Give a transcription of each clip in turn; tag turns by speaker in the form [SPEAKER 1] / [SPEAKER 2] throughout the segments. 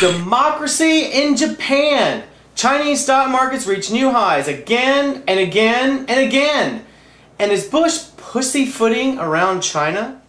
[SPEAKER 1] Democracy in Japan. Chinese stock markets reach new highs again and again and again. And is Bush pussyfooting around China?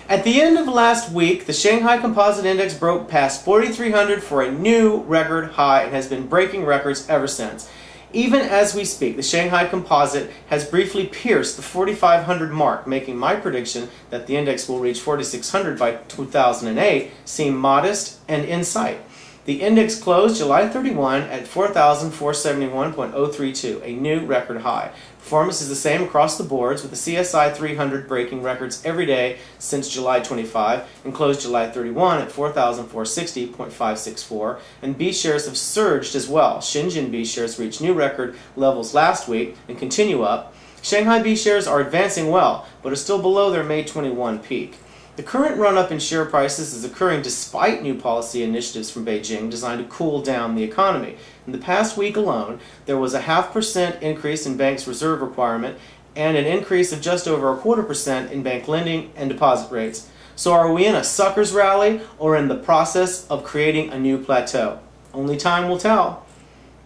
[SPEAKER 1] At the end of last week, the Shanghai Composite Index broke past 4,300 for a new record high and has been breaking records ever since. Even as we speak, the Shanghai Composite has briefly pierced the 4,500 mark, making my prediction that the index will reach 4,600 by 2008 seem modest and in sight. The index closed July 31 at 4,471.032, a new record high. Performance is the same across the boards, with the CSI 300 breaking records every day since July 25 and closed July 31 at 4,460.564, and B shares have surged as well. Shenzhen B shares reached new record levels last week and continue up. Shanghai B shares are advancing well, but are still below their May 21 peak. The current run-up in share prices is occurring despite new policy initiatives from Beijing designed to cool down the economy. In the past week alone, there was a 0.5% increase in banks' reserve requirement and an increase of just over 0.25% in bank lending and deposit rates. So are we in a suckers rally or in the process of creating a new plateau? Only time will tell.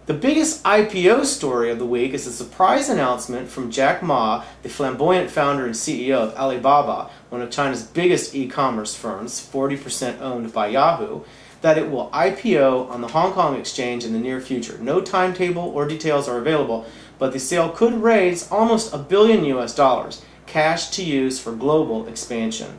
[SPEAKER 1] The biggest IPO story of the week is a surprise announcement from Jack Ma, the flamboyant founder and CEO of Alibaba, one of China's biggest e-commerce firms, 40% owned by Yahoo, that it will IPO on the Hong Kong exchange in the near future. No timetable or details are available, but the sale could raise almost $1 billion US, cash to use for global expansion.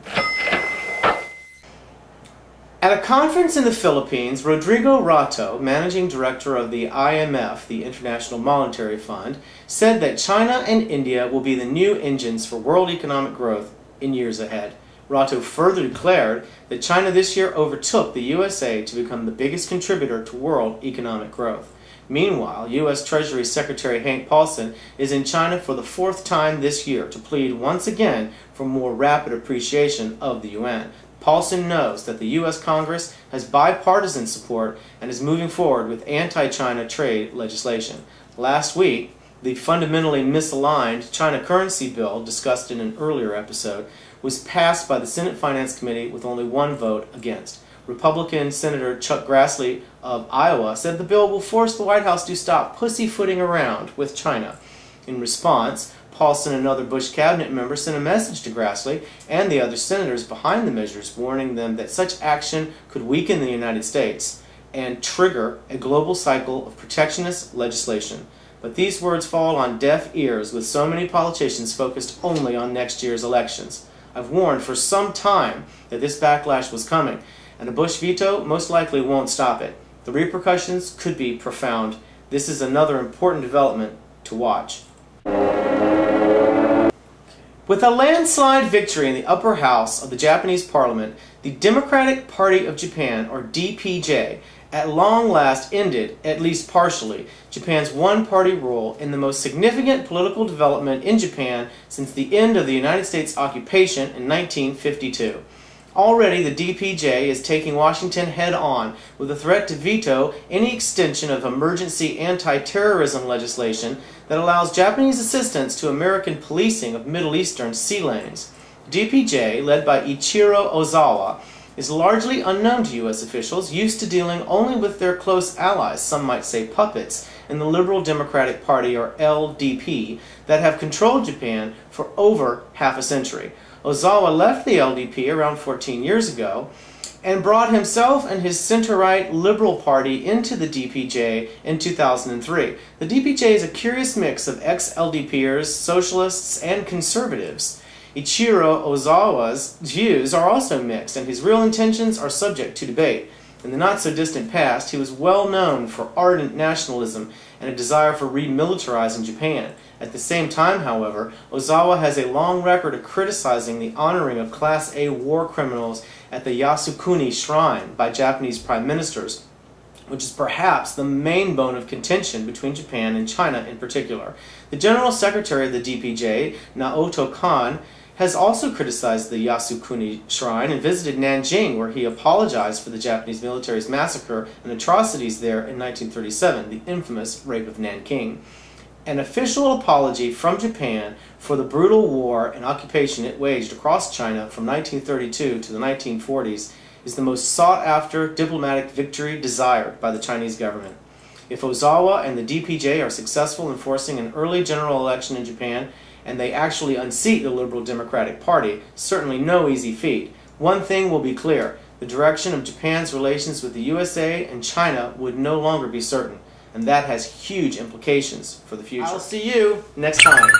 [SPEAKER 1] At a conference in the Philippines, Rodrigo Rato, managing director of the IMF, the International Monetary Fund, said that China and India will be the new engines for world economic growth in years ahead. Rato further declared that China this year overtook the USA to become the biggest contributor to world economic growth. Meanwhile, U.S. Treasury Secretary Hank Paulson is in China for the 4th time this year to plead once again for more rapid appreciation of the yuan. Paulson knows that the U.S. Congress has bipartisan support and is moving forward with anti-China trade legislation. Last week, the fundamentally misaligned China currency bill, discussed in an earlier episode, was passed by the Senate Finance Committee with only one vote against. Republican Senator Chuck Grassley of Iowa said the bill will force the White House to stop pussyfooting around with China. In response, Paulson and other Bush cabinet members sent a message to Grassley and the other senators behind the measures, warning them that such action could weaken the United States and trigger a global cycle of protectionist legislation. But these words fall on deaf ears, with so many politicians focused only on next year's elections. I've warned for some time that this backlash was coming, and a Bush veto most likely won't stop it. The repercussions could be profound. This is another important development to watch. With a landslide victory in the upper house of the Japanese parliament, the Democratic Party of Japan, or DPJ, at long last ended, at least partially, Japan's one-party rule in the most significant political development in Japan since the end of the United States occupation in 1952. Already, the DPJ is taking Washington head-on with a threat to veto any extension of emergency anti-terrorism legislation that allows Japanese assistance to American policing of Middle Eastern sea lanes. DPJ, led by Ichiro Ozawa, is largely unknown to U.S. officials, used to dealing only with their close allies, some might say puppets, in the Liberal Democratic Party, or LDP, that have controlled Japan for over half a century. Ozawa left the LDP around 14 years ago and brought himself and his center-right Liberal Party into the DPJ in 2003. The DPJ is a curious mix of ex-LDPers, socialists, and conservatives. Ichiro Ozawa's views are also mixed, and his real intentions are subject to debate. In the not-so-distant past, he was well known for ardent nationalism and a desire for remilitarizing Japan. At the same time, however, Ozawa has a long record of criticizing the honoring of Class A war criminals at the Yasukuni Shrine by Japanese prime ministers, which is perhaps the main bone of contention between Japan and China in particular. The General Secretary of the DPJ, Naoto Kan, has also criticized the Yasukuni Shrine and visited Nanjing, where he apologized for the Japanese military's massacre and atrocities there in 1937, the infamous Rape of Nanking. An official apology from Japan for the brutal war and occupation it waged across China from 1932 to the 1940s is the most sought-after diplomatic victory desired by the Chinese government. If Ozawa and the DPJ are successful in forcing an early general election in Japan, and they actually unseat the Liberal Democratic Party, certainly no easy feat, one thing will be clear: the direction of Japan's relations with the USA and China would no longer be certain, and that has huge implications for the future. I'll see you next time.